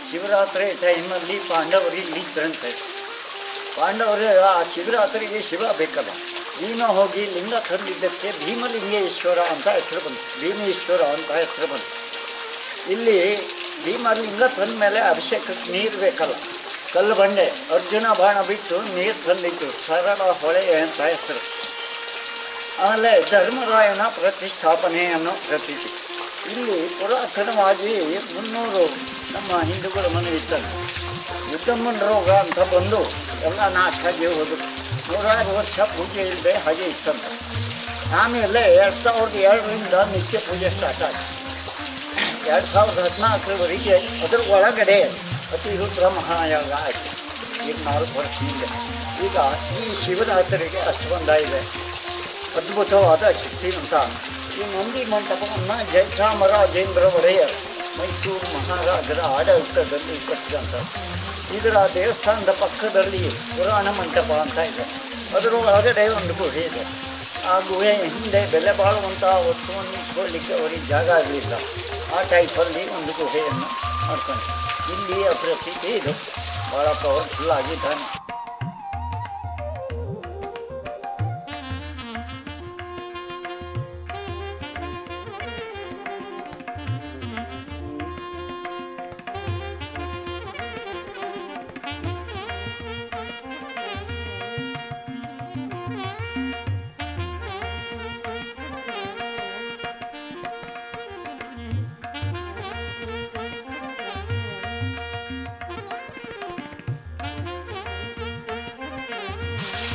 ಶಿವರಾತ್ರಿ ಟೈಮಲ್ಲಿ ಪಾಂಡವರು ಇಲ್ಲಿ ಇದ್ದರಂತೆ. ಪಾಂಡವರು ಆ ಶಿವರಾತ್ರಿಗೆ ಶಿವ ಬೇಕಲ್ಲ, ಭೀಮ ಹೋಗಿ ಲಿಂಗ ತಂದಿದ್ದಕ್ಕೆ ಭೀಮಲಿಂಗೇಶ್ವರ ಅಂತ ಹೆಸರು ಬಂತು, ಭೀಮೇಶ್ವರ ಅಂತ ಹೆಸರು ಬಂತು. ಇಲ್ಲಿ ಭೀಮಲಿಂಗ ತಂದ ಮೇಲೆ ಅಭಿಷೇಕಕ್ಕೆ ನೀರು ಬೇಕಲ್ಲ, ಕಲ್ಲು ಬಂಡೆ ಅರ್ಜುನ ಬಾಣ ಬಿಟ್ಟು ನೀರು ತಂದಿತ್ತು, ಸರಳ ಹೊಳೆ ಅಂತ ಹೆಸರು. ಆಮೇಲೆ ಧರ್ಮರಾಯನ ಪ್ರತಿಷ್ಠಾಪನೆ ಅನ್ನೋ ಪ್ರತೀತಿ. ಇಲ್ಲಿ ಪುರಾತನವಾಗಿ 300 ನಮ್ಮ ಹಿಂದೂಗಳ ಮನೆ ಇದ್ದಂತೆ ಯುದ್ಧಮ್ಮನ ರೋಗ ಅಂತ ಬಂದು ಎಲ್ಲ ನಾಶ ಆಗಿ ಹೋದರು. 100 ವರ್ಷ ಪೂಜೆ ಇಲ್ಲದೆ ಹಾಗೆ ಇತ್ತಂತ. ಆಮೇಲೆ 2002ರಿಂದ ನಿತ್ಯ ಪೂಜೆ ಸ್ಟಾರ್ಟ್ ಆಯಿತು. 2014ರವರೆಗೆ ಅದರ ಒಳಗಡೆ ಅತಿರುದ್ರ ಮಹಾಯಾಗ ಆಯಿತು. ಈಗ 4 ವರ್ಷದಿಂದ. ಈಗ ಈ ಶಿವರಾತ್ರಿಗೆ ಅಷ್ಟೊಂದ ಇದೆ, ಅದ್ಭುತವಾದ ಶಕ್ತಿವಂತ. ಈ ನಂದಿ ಮಂಟಪವನ್ನು ಜಯಚಾಮರಾಜೇಂದ್ರ ಒಡೆಯರ್ ಮೈಸೂರು ಮಹಾರಾಜರ ಆಡಳಿತದಲ್ಲಿ ಕಟ್ಟಿದಂಥ. ಇದರ ದೇವಸ್ಥಾನದ ಪಕ್ಕದಲ್ಲಿ ಪುರಾಣ ಮಂಟಪ ಅಂತ ಇದೆ, ಅದರ ಒಳಗಡೆ ಒಂದು ಗುಹೆ ಇದೆ. ಆ ಗುಹೆ ಹಿಂದೆ ಬೆಲೆ ಬಾಳುವಂಥ ವಸ್ತುವನ್ನು ಇಟ್ಕೊಳ್ಳಿಕ್ಕೆ ಅವರಿಗೆ ಜಾಗ ಆಗಲಿಲ್ಲ, ಆ ಟೈಪಲ್ಲಿ ಒಂದು ಗುಹೆಯನ್ನು ಮಾಡ್ಕೊಂಡು ಇಲ್ಲಿ ಪ್ರತೀತಿ ಇದು ಭಾಳ ಪವರ್ಫುಲ್ ಆಗಿದ್ದಾನೆ.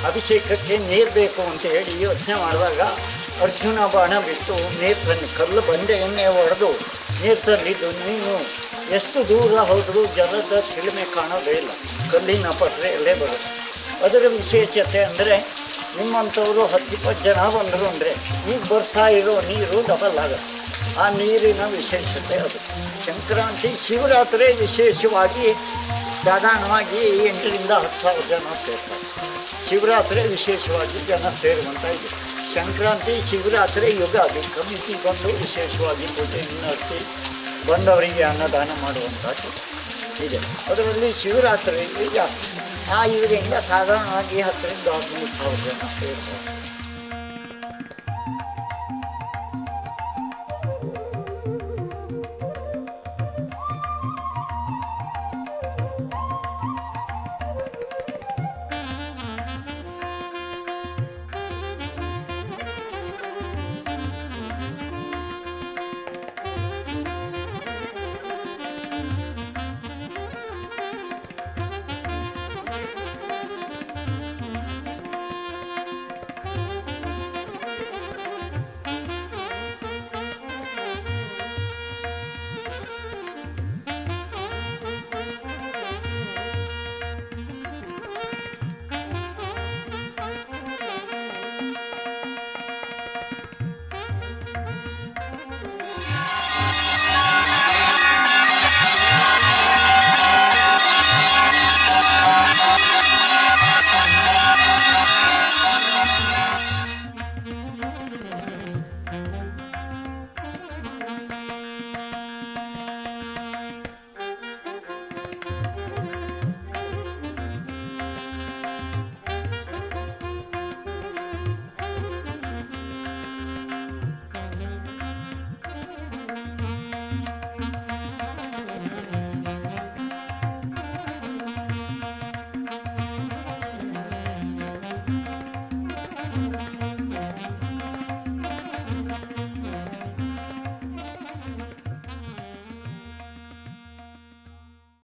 ಅಭಿಷೇಕಕ್ಕೆ ನೀರು ಬೇಕು ಅಂತ ಹೇಳಿ ಯೋಚನೆ ಮಾಡುವಾಗ ಅರ್ಜುನ ಬಾಣ ಬಿಟ್ಟು ನೀರು ತಂದು ಕಲ್ಲು ಬಂಡೆಯನ್ನೇ ಹೊಡೆದು ನೀರು ತಂದಿದ್ದು. ನೀನು ಎಷ್ಟು ದೂರ ಹೋದರೂ ಜಲದ ಚಿಲುಮೆ ಕಾಣೋದೇ ಇಲ್ಲ, ಕಲ್ಲಿನ ಪತ್ರೆಯಲ್ಲೇ ಬರೋದು. ಅದರ ವಿಶೇಷತೆ ಅಂದರೆ ನಿಮ್ಮಂಥವರು 10-20 ಜನ ಬಂದರು ಅಂದರೆ ಈಗ ಬರ್ತಾ ಇರೋ ನೀರು ಡಬಲ್ ಆಗುತ್ತೆ. ಆ ನೀರಿನ ವಿಶೇಷತೆ ಅದು. ಸಂಕ್ರಾಂತಿ ಶಿವರಾತ್ರಿ ವಿಶೇಷವಾಗಿ ಸಾಧಾರಣವಾಗಿ 8ರಿಂದ 10,000 ಜನ ಸೇರ್ತಾರೆ. ಶಿವರಾತ್ರಿ ವಿಶೇಷವಾಗಿ ಜನ ಸೇರುವಂಥ ಇದೆ. ಸಂಕ್ರಾಂತಿ, ಶಿವರಾತ್ರಿ, ಯುಗಾದಿ ಕಮಿಟಿ ಬಂದು ವಿಶೇಷವಾಗಿ ಪೂಜೆಯನ್ನು ನಡೆಸಿ ಬಂದವರಿಗೆ ಅನ್ನದಾನ ಮಾಡುವಂಥದ್ದು ಇದೆ. ಅದರಲ್ಲಿ ಶಿವರಾತ್ರಿ ಜಾಸ್ತಿ. ಆ ಇದರಿಂದ ಸಾಧಾರಣವಾಗಿ 10,000-15,000 ಜನ ಸೇರ್ತಾರೆ.